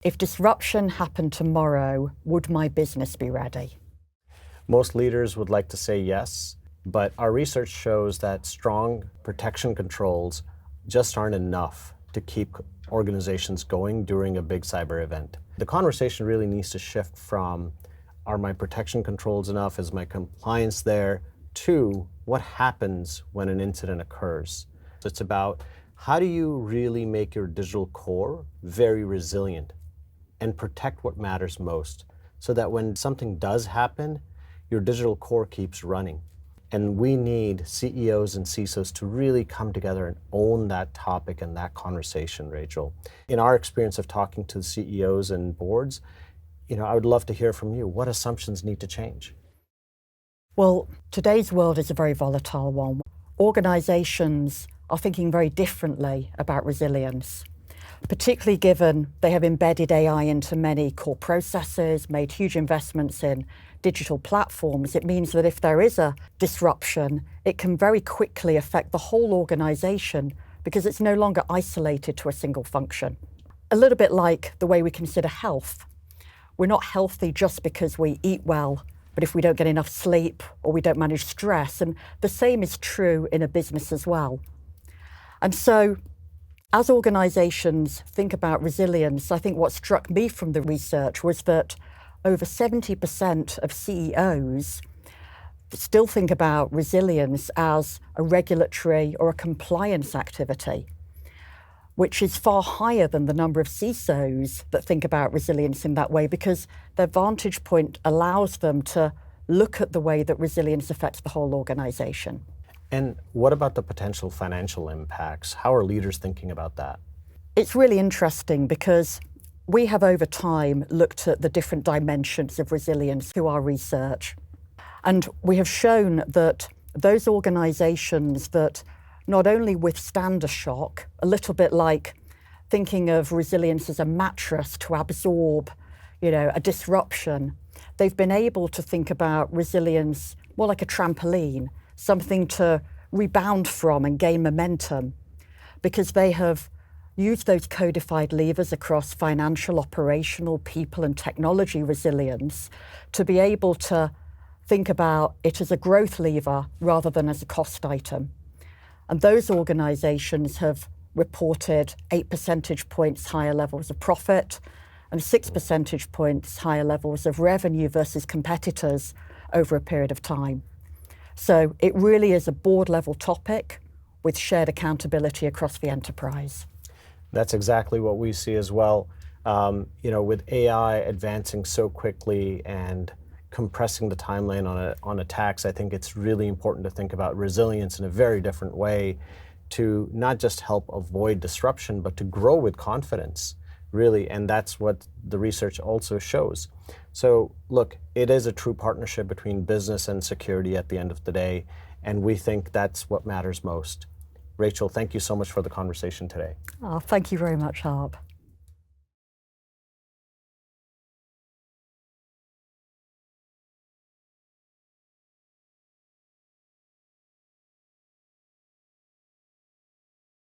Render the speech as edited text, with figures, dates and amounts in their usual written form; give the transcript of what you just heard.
If disruption happened tomorrow, would my business be ready? Most leaders would like to say yes, but our research shows that strong protection controls just aren't enough to keep organizations going during a big cyber event. The conversation really needs to shift from, are my protection controls enough? Is my compliance there? To what happens when an incident occurs? So it's about, how do you really make your digital core very resilient and protect what matters most, so that when something does happen, your digital core keeps running. And we need CEOs and CISOs to really come together and own that topic and that conversation, Rachel. In our experience of talking to CEOs and boards, I would love to hear from you. What assumptions need to change? Well, today's world is a very volatile one. Organizations are thinking very differently about resilience, particularly given they have embedded AI into many core processes, made huge investments in digital platforms. It means that if there is a disruption, it can very quickly affect the whole organization because it's no longer isolated to a single function. A little bit like the way we consider health. We're not healthy just because we eat well, but if we don't get enough sleep or we don't manage stress. And the same is true in a business as well. And so, as organizations think about resilience, I think what struck me from the research was that over 70% of CEOs still think about resilience as a regulatory or a compliance activity, which is far higher than the number of CISOs that think about resilience in that way, because their vantage point allows them to look at the way that resilience affects the whole organization. And what about the potential financial impacts? How are leaders thinking about that? It's really interesting because we have over time looked at the different dimensions of resilience through our research. And we have shown that those organizations that not only withstand a shock, a little bit like thinking of resilience as a mattress to absorb, a disruption, they've been able to think about resilience more like a trampoline, something to rebound from and gain momentum, because they have used those codified levers across financial, operational, people and technology resilience to be able to think about it as a growth lever rather than as a cost item. And those organizations have reported 8 percentage points higher levels of profit and 6 percentage points higher levels of revenue versus competitors over a period of time. So it really is a board-level topic with shared accountability across the enterprise. That's exactly what we see as well. With AI advancing so quickly and compressing the timeline on attacks, I think it's really important to think about resilience in a very different way, to not just help avoid disruption, but to grow with confidence, really. And that's what the research also shows. So look, it is a true partnership between business and security at the end of the day, and we think that's what matters most. Rachel, thank you so much for the conversation today. Oh, thank you very much, Harp.